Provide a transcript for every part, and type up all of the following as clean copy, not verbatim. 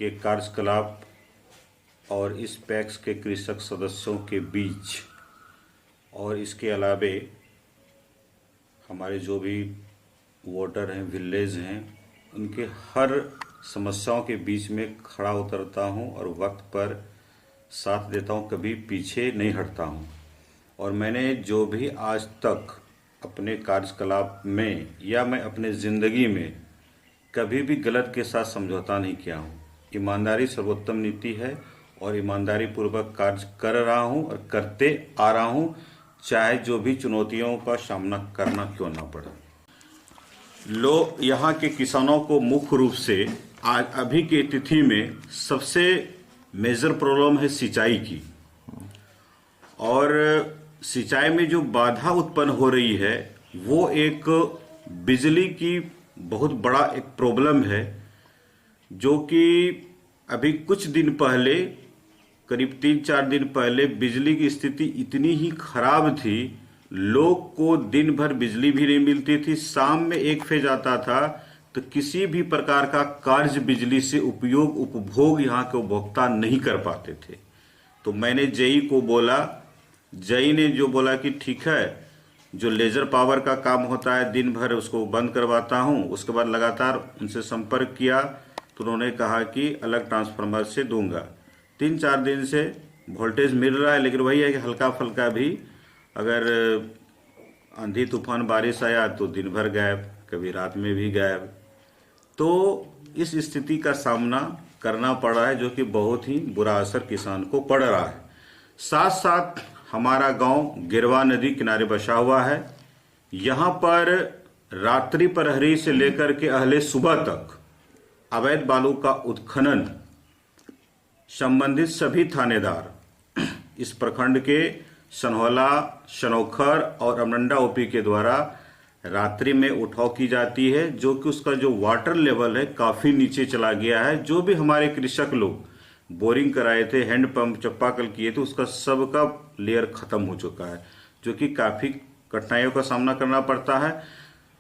के कार्यकलाप और इस पैक्स के कृषक सदस्यों के बीच और इसके अलावे हमारे जो भी वोटर हैं, विलेज हैं, उनके हर समस्याओं के बीच में खड़ा उतरता हूं और वक्त पर साथ देता हूं, कभी पीछे नहीं हटता हूं। और मैंने जो भी आज तक अपने कार्यकलाप में या मैं अपने ज़िंदगी में कभी भी गलत के साथ समझौता नहीं किया हूं। ईमानदारी सर्वोत्तम नीति है और ईमानदारी पूर्वक कार्य कर रहा हूं और करते आ रहा हूं, चाहे जो भी चुनौतियों का सामना करना क्यों ना पड़े। यहाँ के किसानों को मुख्य रूप से आज अभी की तिथि में सबसे मेजर प्रॉब्लम है सिंचाई की। और सिंचाई में जो बाधा उत्पन्न हो रही है वो एक बिजली की बहुत बड़ा एक प्रॉब्लम है, जो कि अभी कुछ दिन पहले, करीब 3-4 दिन पहले बिजली की स्थिति इतनी ही खराब थी, लोग को दिन भर बिजली भी नहीं मिलती थी। शाम में एक फेज आता था तो किसी भी प्रकार का कार्य बिजली से उपभोग यहाँ के उपभोक्ता नहीं कर पाते थे। तो मैंने जेई को बोला, जेई ने जो बोला कि ठीक है, जो लेजर पावर का काम होता है दिन भर उसको बंद करवाता हूँ। उसके बाद लगातार उनसे संपर्क किया तो उन्होंने कहा कि अलग ट्रांसफार्मर से दूंगा। 3-4 दिन से वोल्टेज मिल रहा है, लेकिन वही है कि हल्का फुल्का भी, अगर आंधी तूफान बारिश आया तो दिन भर गायब, कभी रात में भी गायब। तो इस स्थिति का सामना करना पड़ रहा है, जो कि बहुत ही बुरा असर किसान को पड़ रहा है। साथ साथ हमारा गांव गिरवा नदी किनारे बसा हुआ है। यहाँ पर रात्रि प्रहरी से लेकर के अहले सुबह तक अवैध बालू का उत्खनन संबंधित सभी थानेदार इस प्रखंड के सनहौला, शनौखर और अमरंडा ओपी के द्वारा रात्रि में उठाव की जाती है, जो कि उसका जो वाटर लेवल है काफी नीचे चला गया है। जो भी हमारे कृषक लोग बोरिंग कराए थे, हैंडपंप चापाकल किए थे, उसका सबका लेयर खत्म हो चुका है, जो कि काफी कठिनाइयों का सामना करना पड़ता है।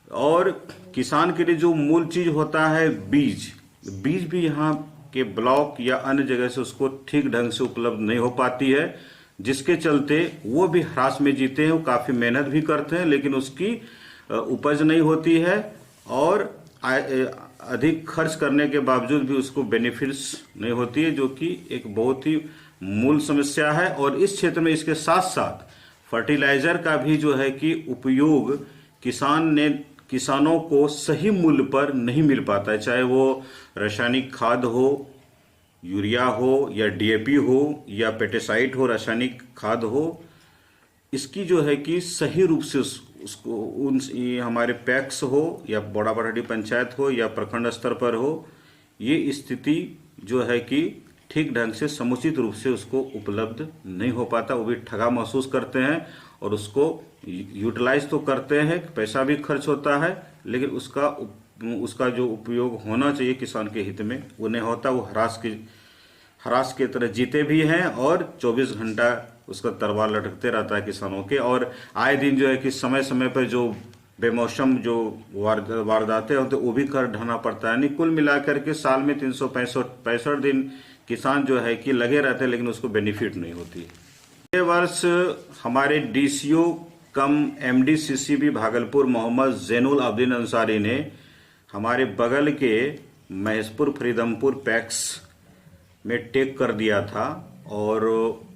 और किसान के लिए जो मूल चीज होता है बीज भी यहाँ के ब्लॉक या अन्य जगह से उसको ठीक ढंग से उपलब्ध नहीं हो पाती है, जिसके चलते वो भी हरास में जीते हैं। वो काफी मेहनत भी करते हैं, लेकिन उसकी उपज नहीं होती है और अधिक खर्च करने के बावजूद भी उसको बेनिफिट्स नहीं होती है, जो कि एक बहुत ही मूल समस्या है। और इस क्षेत्र में इसके साथ साथ फर्टिलाइजर का भी जो है कि उपयोग किसानों को सही मूल्य पर नहीं मिल पाता है, चाहे वो रासायनिक खाद हो, यूरिया हो या डीएपी हो या पेस्टिसाइड हो, रासायनिक खाद हो। इसकी जो है कि सही रूप से उसको हमारे पैक्स हो या बड़ा बड़ाडी पंचायत हो या प्रखंड स्तर पर हो, ये स्थिति जो है कि ठीक ढंग से समुचित रूप से उसको उपलब्ध नहीं हो पाता। वो भी ठगा महसूस करते हैं और उसको यूटिलाइज तो करते हैं, पैसा भी खर्च होता है, लेकिन उसका जो उपयोग होना चाहिए किसान के हित में वो नहीं होता। वो हरास के तरह जीते भी हैं और 24 घंटा उसका तलवार लटकते रहता है किसानों के। और आए दिन जो है कि समय समय पर जो बेमौसम जो वारदातें होते वो भी कर ढाना पड़ता है। नहीं, कुल मिलाकर के साल में 365 दिन किसान जो है कि लगे रहते हैं, लेकिन उसको बेनिफिट नहीं होती। ये वर्ष हमारे डीसीओ कम एमडीसीसीबी भागलपुर मोहम्मद जैनुल अब्दीन अंसारी ने हमारे बगल के महेशपुर फरीदमपुर पैक्स में टेक कर दिया था और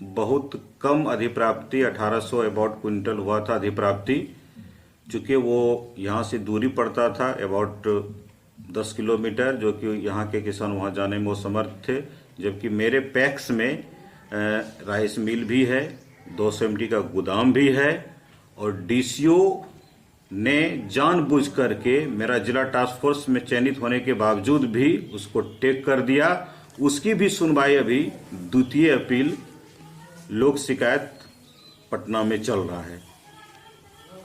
बहुत कम अधिप्राप्ति 1800 अबाउट क्विंटल हुआ था अधिप्राप्ति, चूँकि वो यहाँ से दूरी पड़ता था अबाउट 10 किलोमीटर, जो कि यहाँ के किसान वहाँ जाने में असमर्थ थे। जबकि मेरे पैक्स में राइस मिल भी है, 200 MT का गोदाम भी है और डीसीओ ने जानबूझ करके मेरा जिला टास्क फोर्स में चयनित होने के बावजूद भी उसको टेक कर दिया। उसकी भी सुनवाई अभी द्वितीय अपील लोक शिकायत पटना में चल रहा है।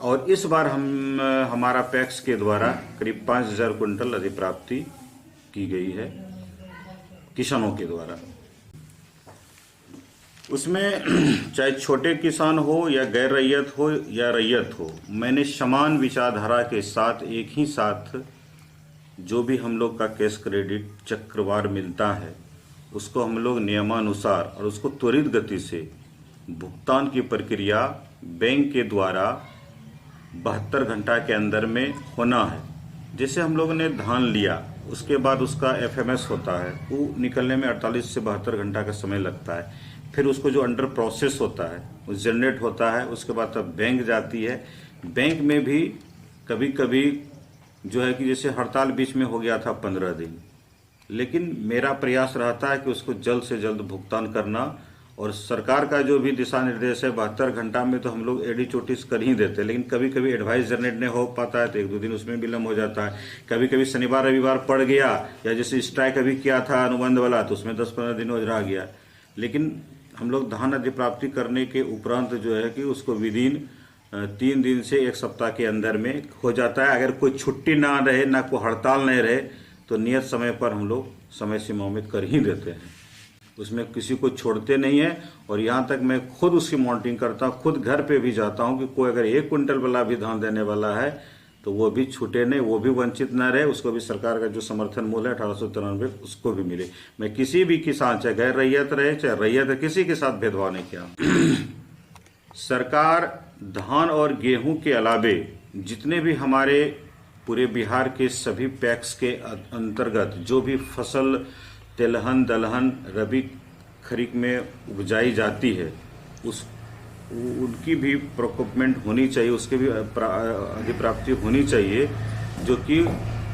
और इस बार हमारा पैक्स के द्वारा करीब 5000 कुंटल अधिप्राप्ति की गई है किसानों के द्वारा। उसमें चाहे छोटे किसान हो या गैर रैयत हो या रैयत हो, मैंने समान विचारधारा के साथ एक ही साथ जो भी हम लोग का कैश क्रेडिट चक्रवार मिलता है उसको हम लोग नियमानुसार और उसको त्वरित गति से भुगतान की प्रक्रिया बैंक के द्वारा 72 घंटा के अंदर में होना है। जैसे हम लोगों ने धान लिया, उसके बाद उसका एफएमएस होता है, वो निकलने में 48 से 72 घंटा का समय लगता है। फिर उसको जो अंडर प्रोसेस होता है वो जनरेट होता है, उसके बाद तब बैंक जाती है। बैंक में भी कभी कभी जो है कि जैसे हड़ताल बीच में हो गया था 15 दिन, लेकिन मेरा प्रयास रहता है कि उसको जल्द से जल्द भुगतान करना। और सरकार का जो भी दिशा निर्देश है 72 घंटा में तो हम लोग एडी चोटिस कर ही देते हैं, लेकिन कभी कभी एडवाइस जनरेट नहीं हो पाता है तो 1-2 दिन उसमें विलम्ब हो जाता है। कभी कभी शनिवार रविवार पड़ गया, या जैसे स्ट्राइक अभी किया था अनुबंध वाला, तो उसमें 10-15 दिन हो रह गया। लेकिन हम लोग धान अधिप्राप्ति करने के उपरांत जो है कि उसको विदिन 3 दिन से 1 सप्ताह के अंदर में हो जाता है। अगर कोई छुट्टी ना रहे, ना कोई हड़ताल नहीं रहे, तो नियत समय पर हम लोग समय सीमा में कर ही देते हैं, उसमें किसी को छोड़ते नहीं है। और यहाँ तक मैं खुद उसकी मॉनिटरिंग करता हूँ, खुद घर पे भी जाता हूँ कि कोई अगर 1 क्विंटल वाला भी धान देने वाला है तो वो भी छूटे नहीं, वो भी वंचित ना रहे, उसको भी सरकार का जो समर्थन मूल्य है 1893 उसको भी मिले। मैं किसी भी किसान, चाहे गैर रैयत रहे चाहे रैयत है, किसी के साथ भेदभाव नहीं किया। सरकार धान और गेहूं के अलावे जितने भी हमारे पूरे बिहार के सभी पैक्स के अंतर्गत जो भी फसल तिलहन दलहन रबी खरीफ में उपजाई जाती है, उनकी भी प्रोक्योरमेंट होनी चाहिए, उसके भी अधिप्राप्ति होनी चाहिए, जो कि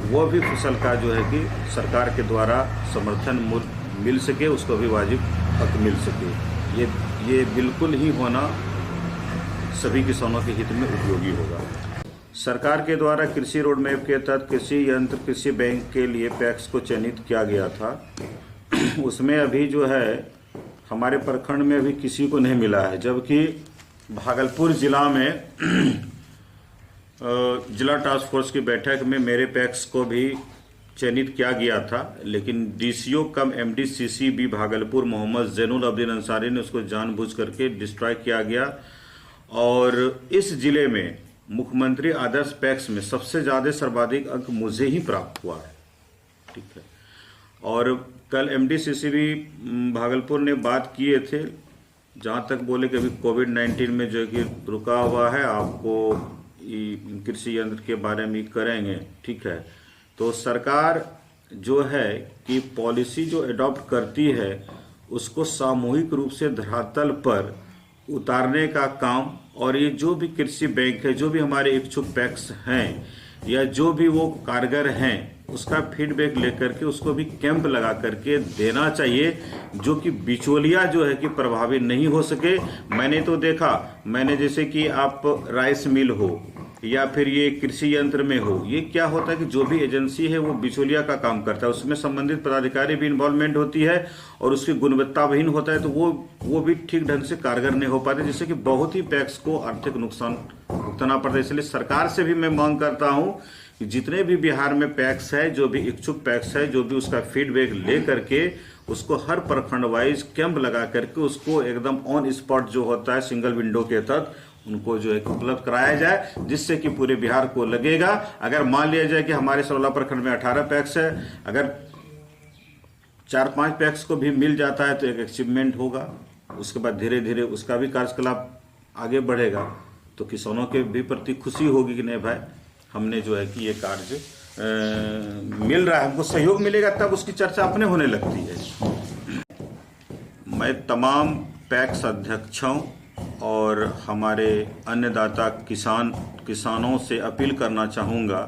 वो भी फसल का जो है कि सरकार के द्वारा समर्थन मूल्य मिल सके, उसको भी वाजिब हक मिल सके। ये बिल्कुल ही होना सभी किसानों के हित में उपयोगी होगा। सरकार के द्वारा कृषि रोड मैप के तहत कृषि यंत्र कृषि बैंक के लिए पैक्स को चयनित किया गया था। उसमें अभी जो है हमारे प्रखंड में अभी किसी को नहीं मिला है, जबकि भागलपुर जिला में जिला टास्क फोर्स की बैठक में मेरे पैक्स को भी चयनित किया गया था, लेकिन डीसीओ कम एमडीसीसी भी भागलपुर मोहम्मद जैनुल अब्दीन अंसारी ने उसको जानबूझ करके डिस्ट्रॉय किया गया। और इस जिले में मुख्यमंत्री आदर्श पैक्स में सबसे ज़्यादा सर्वाधिक अंक मुझे ही प्राप्त हुआ है, ठीक है। और कल एमडीसीसी भी भागलपुर ने बात किए थे, जहाँ तक बोले कि अभी कोविड-19 में जो है कि रुका हुआ है, आपको कृषि यंत्र के बारे में करेंगे, ठीक है। तो सरकार जो है कि पॉलिसी जो एडॉप्ट करती है उसको सामूहिक रूप से धरातल पर उतारने का काम, और ये जो भी कृषि बैंक है, जो भी हमारे इच्छुक पैक्स हैं या जो भी वो कारगर हैं, उसका फीडबैक लेकर के उसको भी कैंप लगा करके देना चाहिए, जो कि बिचौलिया जो है कि प्रभावित नहीं हो सके। मैंने तो देखा, मैंने जैसे कि आप राइस मिल हो या फिर ये कृषि यंत्र में हो, ये क्या होता है कि जो भी एजेंसी है वो बिचौलिया का काम करता है, उसमें संबंधित पदाधिकारी भी इन्वॉल्वमेंट होती है और उसकी गुणवत्ताहीन होता है, तो वो भी ठीक ढंग से कारगर नहीं हो पाते, जिससे कि बहुत ही पैक्स को आर्थिक नुकसान भुगतना पड़ता है। इसलिए सरकार से भी मैं मांग करता हूँ कि जितने भी बिहार में पैक्स है, जो भी इच्छुक पैक्स है, जो भी उसका फीडबैक ले करके उसको हर प्रखंड वाइज कैंप लगा करके उसको एकदम ऑन स्पॉट जो होता है सिंगल विंडो के तहत उनको जो है उपलब्ध कराया जाए, जिससे कि पूरे बिहार को लगेगा। अगर मान लिया जाए कि हमारे 16 प्रखंड में 18 पैक्स है, अगर 4-5 पैक्स को भी मिल जाता है तो एक अचीवमेंट होगा। उसके बाद धीरे धीरे उसका भी कार्यकलाप आगे बढ़ेगा, तो किसानों के भी प्रति खुशी होगी कि नहीं भाई, हमने जो है कि ये कार्य मिल रहा है, हमको सहयोग मिलेगा, तब उसकी चर्चा अपने होने लगती है। मैं तमाम पैक्स अध्यक्षों और हमारे अन्नदाता किसानों से अपील करना चाहूँगा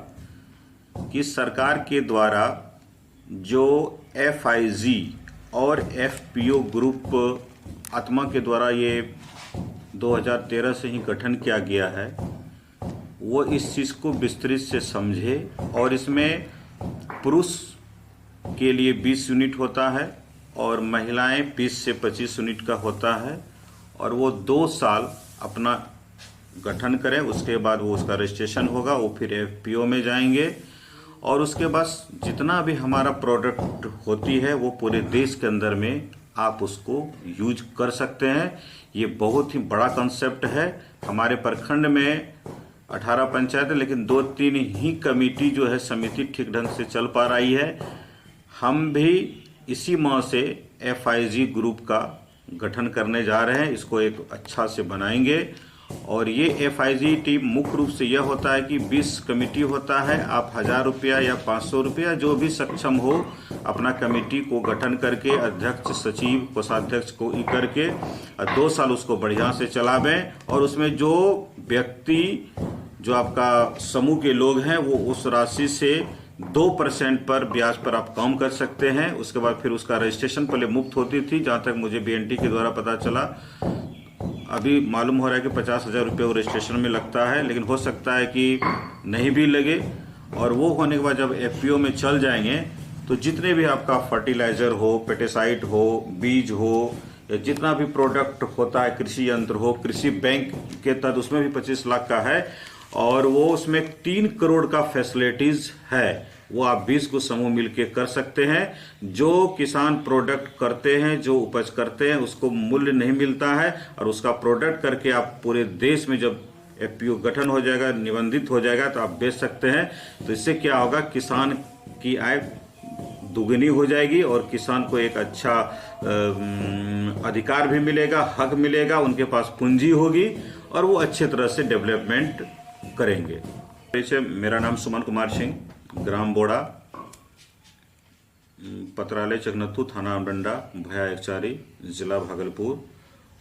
कि सरकार के द्वारा जो FIG और FPO ग्रुप आत्मा के द्वारा ये 2013 से ही गठन किया गया है, वो इस चीज़ को विस्तृत से समझे। और इसमें पुरुष के लिए 20 यूनिट होता है और महिलाएं 20 से 25 यूनिट का होता है, और वो 2 साल अपना गठन करें, उसके बाद वो उसका रजिस्ट्रेशन होगा, वो फिर FPO में जाएंगे, और उसके बाद जितना भी हमारा प्रोडक्ट होती है वो पूरे देश के अंदर में आप उसको यूज कर सकते हैं। ये बहुत ही बड़ा कंसेप्ट है। हमारे प्रखंड में 18 पंचायत है, लेकिन 2-3 ही कमेटी जो है समिति ठीक ढंग से चल पा रही है। हम भी इसी माह से FIG ग्रुप का गठन करने जा रहे हैं। इसको एक अच्छा से बनाएंगे और ये FIG टीम मुख्य रूप से यह होता है कि 20 कमेटी होता है। आप 1000 रुपया या 500 रुपया जो भी सक्षम हो अपना कमेटी को गठन करके अध्यक्ष, सचिव, कोषाध्यक्ष को करके 2 साल उसको बढ़िया से चलावें और उसमें जो व्यक्ति जो आपका समूह के लोग हैं वो उस राशि से 2% पर ब्याज पर आप काम कर सकते हैं। उसके बाद फिर उसका रजिस्ट्रेशन पहले मुफ्त होती थी, जहां तक मुझे BNT के द्वारा पता चला। अभी मालूम हो रहा है कि 50,000 रुपये वो रजिस्ट्रेशन में लगता है, लेकिन हो सकता है कि नहीं भी लगे। और वो होने के बाद जब FPO में चल जाएंगे तो जितने भी आपका फर्टिलाइजर हो, पेस्टिसाइड हो, बीज हो, या जितना भी प्रोडक्ट होता है, कृषि यंत्र हो, कृषि बैंक के तहत उसमें भी 25 लाख का है और वो उसमें 3 करोड़ का फैसिलिटीज है। वो आप 20 को समूह मिलके कर सकते हैं। जो किसान प्रोडक्ट करते हैं, जो उपज करते हैं, उसको मूल्य नहीं मिलता है और उसका प्रोडक्ट करके आप पूरे देश में जब FPO गठन हो जाएगा, निबंधित हो जाएगा, तो आप बेच सकते हैं। तो इससे क्या होगा, किसान की आय दुगनी हो जाएगी और किसान को एक अच्छा अधिकार भी मिलेगा, हक मिलेगा, उनके पास पूंजी होगी और वो अच्छे तरह से डेवलपमेंट करेंगे। मेरा नाम सुमन कुमार सिंह, ग्राम बोड़ा, पत्रालय चकनत्थू, थाना डंडा, भया एकचारी, जिला भागलपुर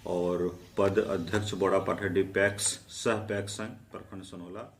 और पद अध्यक्ष बोड़ा पाठा पैक्स सह पैक्स संघ, प्रखंड सनोला।